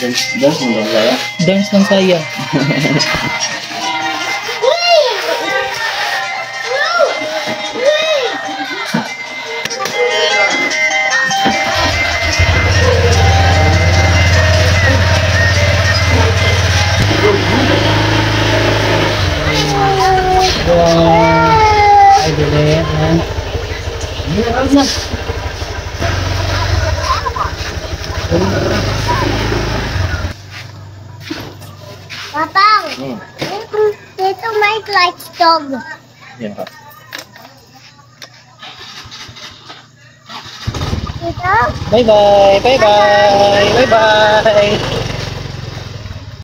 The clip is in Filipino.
Dance mo lang saya? Dance ng saya. Ay, dili. Papang, dito may lights dog. Yan pa. Dito? Bye-bye. Bye-bye. Bye-bye.